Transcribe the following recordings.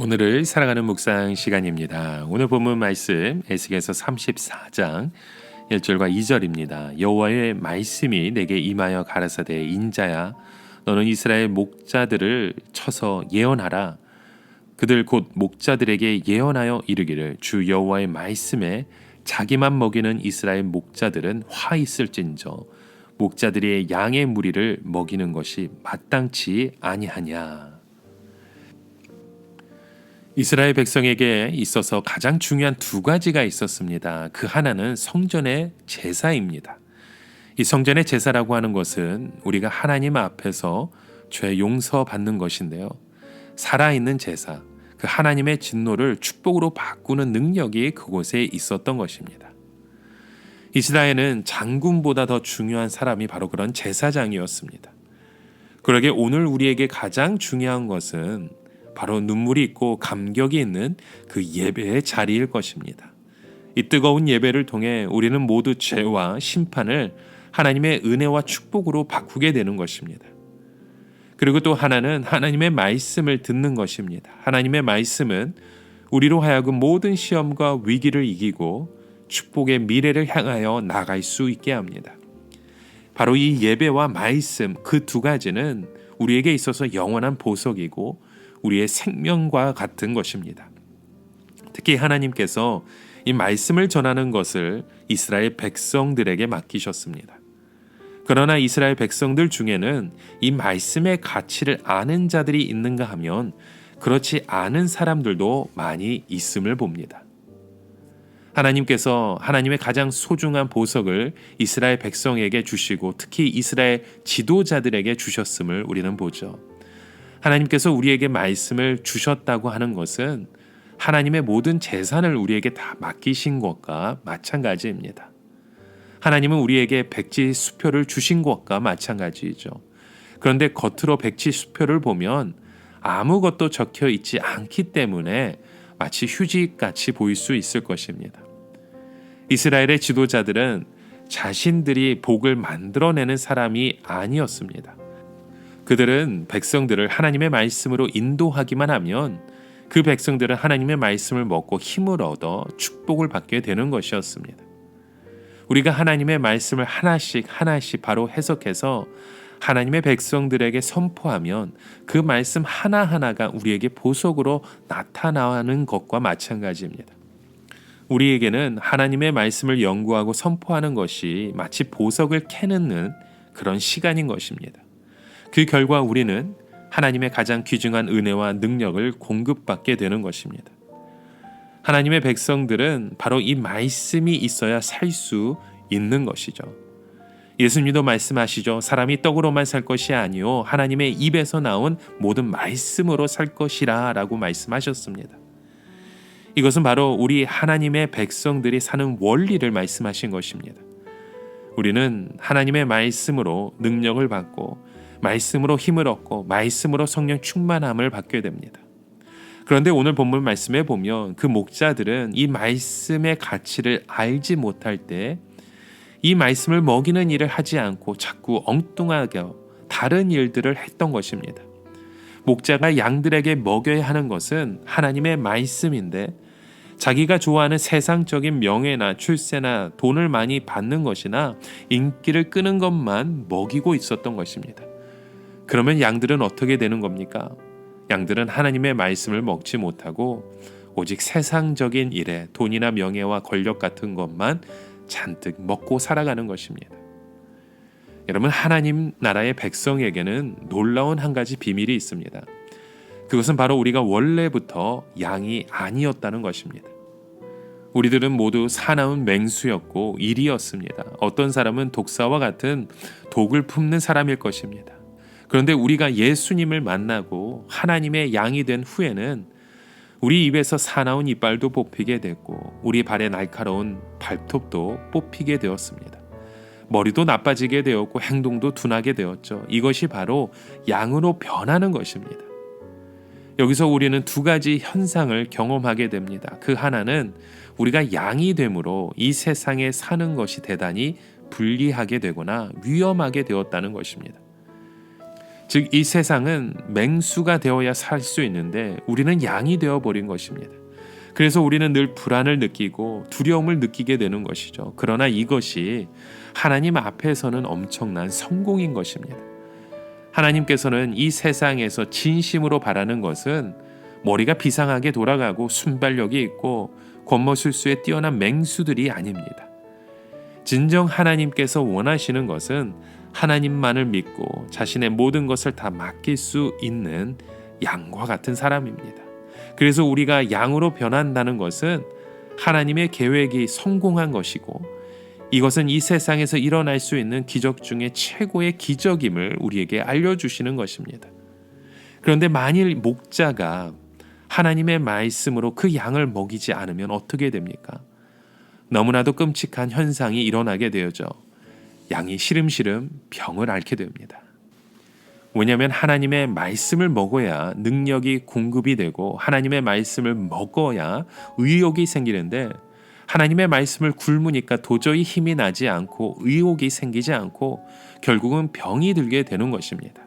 오늘을 살아가는 묵상 시간입니다. 오늘 본문 말씀 에스겔서 34장 1절과 2절입니다. 여호와의 말씀이 내게 임하여 가라사대 인자야 너는 이스라엘 목자들을 쳐서 예언하라. 그들 곧 목자들에게 예언하여 이르기를 주 여호와의 말씀에 자기만 먹이는 이스라엘 목자들은 화 있을진저 목자들이 양의 무리를 먹이는 것이 마땅치 아니하냐. 이스라엘 백성에게 있어서 가장 중요한 두 가지가 있었습니다. 그 하나는 성전의 제사입니다. 이 성전의 제사라고 하는 것은 우리가 하나님 앞에서 죄 용서받는 것인데요. 살아있는 제사, 그 하나님의 진노를 축복으로 바꾸는 능력이 그곳에 있었던 것입니다. 이스라엘은 장군보다 더 중요한 사람이 바로 그런 제사장이었습니다. 그러게 오늘 우리에게 가장 중요한 것은 바로 눈물이 있고 감격이 있는 그 예배의 자리일 것입니다. 이 뜨거운 예배를 통해 우리는 모두 죄와 심판을 하나님의 은혜와 축복으로 바꾸게 되는 것입니다. 그리고 또 하나는 하나님의 말씀을 듣는 것입니다. 하나님의 말씀은 우리로 하여금 모든 시험과 위기를 이기고 축복의 미래를 향하여 나갈 수 있게 합니다. 바로 이 예배와 말씀 그 두 가지는 우리에게 있어서 영원한 보석이고 우리의 생명과 같은 것입니다. 특히 하나님께서 이 말씀을 전하는 것을 이스라엘 백성들에게 맡기셨습니다. 그러나 이스라엘 백성들 중에는 이 말씀의 가치를 아는 자들이 있는가 하면 그렇지 않은 사람들도 많이 있음을 봅니다. 하나님께서 하나님의 가장 소중한 보석을 이스라엘 백성에게 주시고 특히 이스라엘 지도자들에게 주셨음을 우리는 보죠. 하나님께서 우리에게 말씀을 주셨다고 하는 것은 하나님의 모든 재산을 우리에게 다 맡기신 것과 마찬가지입니다. 하나님은 우리에게 백지 수표를 주신 것과 마찬가지이죠. 그런데 겉으로 백지 수표를 보면 아무것도 적혀 있지 않기 때문에 마치 휴지같이 보일 수 있을 것입니다. 이스라엘의 지도자들은 자신들이 복을 만들어내는 사람이 아니었습니다. 그들은 백성들을 하나님의 말씀으로 인도하기만 하면 그 백성들은 하나님의 말씀을 먹고 힘을 얻어 축복을 받게 되는 것이었습니다. 우리가 하나님의 말씀을 하나씩 바로 해석해서 하나님의 백성들에게 선포하면 그 말씀 하나하나가 우리에게 보석으로 나타나는 것과 마찬가지입니다. 우리에게는 하나님의 말씀을 연구하고 선포하는 것이 마치 보석을 캐는 그런 시간인 것입니다. 그 결과 우리는 하나님의 가장 귀중한 은혜와 능력을 공급받게 되는 것입니다. 하나님의 백성들은 바로 이 말씀이 있어야 살 수 있는 것이죠. 예수님도 말씀하시죠. 사람이 떡으로만 살 것이 아니요 하나님의 입에서 나온 모든 말씀으로 살 것이라 라고 말씀하셨습니다. 이것은 바로 우리 하나님의 백성들이 사는 원리를 말씀하신 것입니다. 우리는 하나님의 말씀으로 능력을 받고 말씀으로 힘을 얻고 말씀으로 성령 충만함을 받게 됩니다. 그런데 오늘 본문 말씀에 보면 그 목자들은 이 말씀의 가치를 알지 못할 때 이 말씀을 먹이는 일을 하지 않고 자꾸 엉뚱하게 다른 일들을 했던 것입니다. 목자가 양들에게 먹여야 하는 것은 하나님의 말씀인데 자기가 좋아하는 세상적인 명예나 출세나 돈을 많이 받는 것이나 인기를 끄는 것만 먹이고 있었던 것입니다. 그러면 양들은 어떻게 되는 겁니까? 양들은 하나님의 말씀을 먹지 못하고 오직 세상적인 일에 돈이나 명예와 권력 같은 것만 잔뜩 먹고 살아가는 것입니다. 여러분, 하나님 나라의 백성에게는 놀라운 한 가지 비밀이 있습니다. 그것은 바로 우리가 원래부터 양이 아니었다는 것입니다. 우리들은 모두 사나운 맹수였고 일이었습니다. 어떤 사람은 독사와 같은 독을 품는 사람일 것입니다. 그런데 우리가 예수님을 만나고 하나님의 양이 된 후에는 우리 입에서 사나운 이빨도 뽑히게 됐고 우리 발에 날카로운 발톱도 뽑히게 되었습니다. 머리도 나빠지게 되었고 행동도 둔하게 되었죠. 이것이 바로 양으로 변하는 것입니다. 여기서 우리는 두 가지 현상을 경험하게 됩니다. 그 하나는 우리가 양이 됨으로 이 세상에 사는 것이 대단히 불리하게 되거나 위험하게 되었다는 것입니다. 즉 이 세상은 맹수가 되어야 살 수 있는데 우리는 양이 되어버린 것입니다. 그래서 우리는 늘 불안을 느끼고 두려움을 느끼게 되는 것이죠. 그러나 이것이 하나님 앞에서는 엄청난 성공인 것입니다. 하나님께서는 이 세상에서 진심으로 바라는 것은 머리가 비상하게 돌아가고 순발력이 있고 권모술수에 뛰어난 맹수들이 아닙니다. 진정 하나님께서 원하시는 것은 하나님만을 믿고 자신의 모든 것을 다 맡길 수 있는 양과 같은 사람입니다. 그래서 우리가 양으로 변한다는 것은 하나님의 계획이 성공한 것이고 이것은 이 세상에서 일어날 수 있는 기적 중에 최고의 기적임을 우리에게 알려주시는 것입니다. 그런데 만일 목자가 하나님의 말씀으로 그 양을 먹이지 않으면 어떻게 됩니까? 너무나도 끔찍한 현상이 일어나게 되어져 양이 시름시름 병을 앓게 됩니다. 왜냐하면 하나님의 말씀을 먹어야 능력이 공급이 되고 하나님의 말씀을 먹어야 의욕이 생기는데 하나님의 말씀을 굶으니까 도저히 힘이 나지 않고 의욕이 생기지 않고 결국은 병이 들게 되는 것입니다.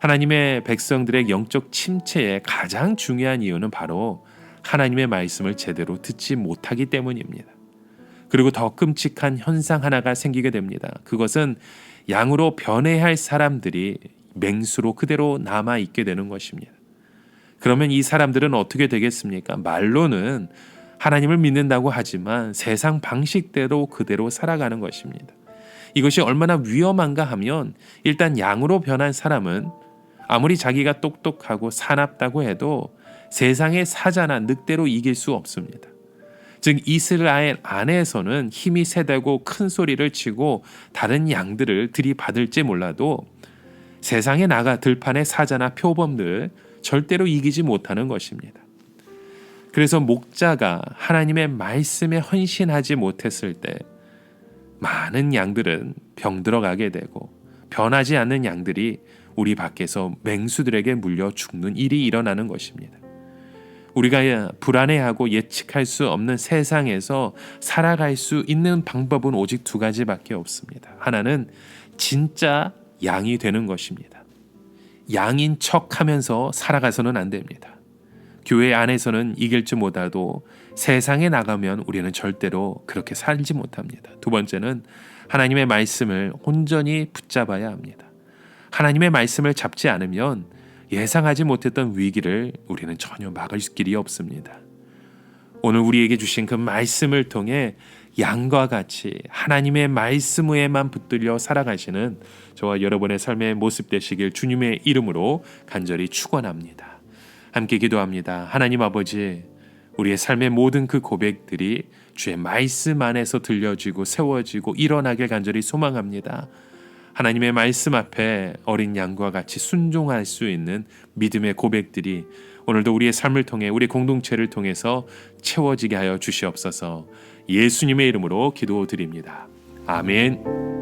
하나님의 백성들의 영적 침체의 가장 중요한 이유는 바로 하나님의 말씀을 제대로 듣지 못하기 때문입니다. 그리고 더 끔찍한 현상 하나가 생기게 됩니다. 그것은 양으로 변해야 할 사람들이 맹수로 그대로 남아있게 되는 것입니다. 그러면 이 사람들은 어떻게 되겠습니까? 말로는 하나님을 믿는다고 하지만 세상 방식대로 그대로 살아가는 것입니다. 이것이 얼마나 위험한가 하면 일단 양으로 변한 사람은 아무리 자기가 똑똑하고 사납다고 해도 세상의 사자나 늑대로 이길 수 없습니다. 즉 이스라엘 안에서는 힘이 세다고 큰 소리를 치고 다른 양들을 들이받을지 몰라도 세상에 나가 들판의 사자나 표범들 절대로 이기지 못하는 것입니다. 그래서 목자가 하나님의 말씀에 헌신하지 못했을 때 많은 양들은 병들어가게 되고 변하지 않는 양들이 우리 밖에서 맹수들에게 물려 죽는 일이 일어나는 것입니다. 우리가 불안해하고 예측할 수 없는 세상에서 살아갈 수 있는 방법은 오직 두 가지밖에 없습니다. 하나는 진짜 양이 되는 것입니다. 양인 척하면서 살아가서는 안 됩니다. 교회 안에서는 이길지 못하도 세상에 나가면 우리는 절대로 그렇게 살지 못합니다. 두 번째는 하나님의 말씀을 온전히 붙잡아야 합니다. 하나님의 말씀을 잡지 않으면 예상하지 못했던 위기를 우리는 전혀 막을 길이 없습니다. 오늘 우리에게 주신 그 말씀을 통해 양과 같이 하나님의 말씀 위에만 붙들려 살아가시는 저와 여러분의 삶의 모습 되시길 주님의 이름으로 간절히 축원합니다. 함께 기도합니다. 하나님 아버지, 우리의 삶의 모든 그 고백들이 주의 말씀 안에서 들려지고 세워지고 일어나길 간절히 소망합니다. 하나님의 말씀 앞에 어린 양과 같이 순종할 수 있는 믿음의 고백들이 오늘도 우리의 삶을 통해 우리 공동체를 통해서 채워지게 하여 주시옵소서. 예수님의 이름으로 기도드립니다. 아멘.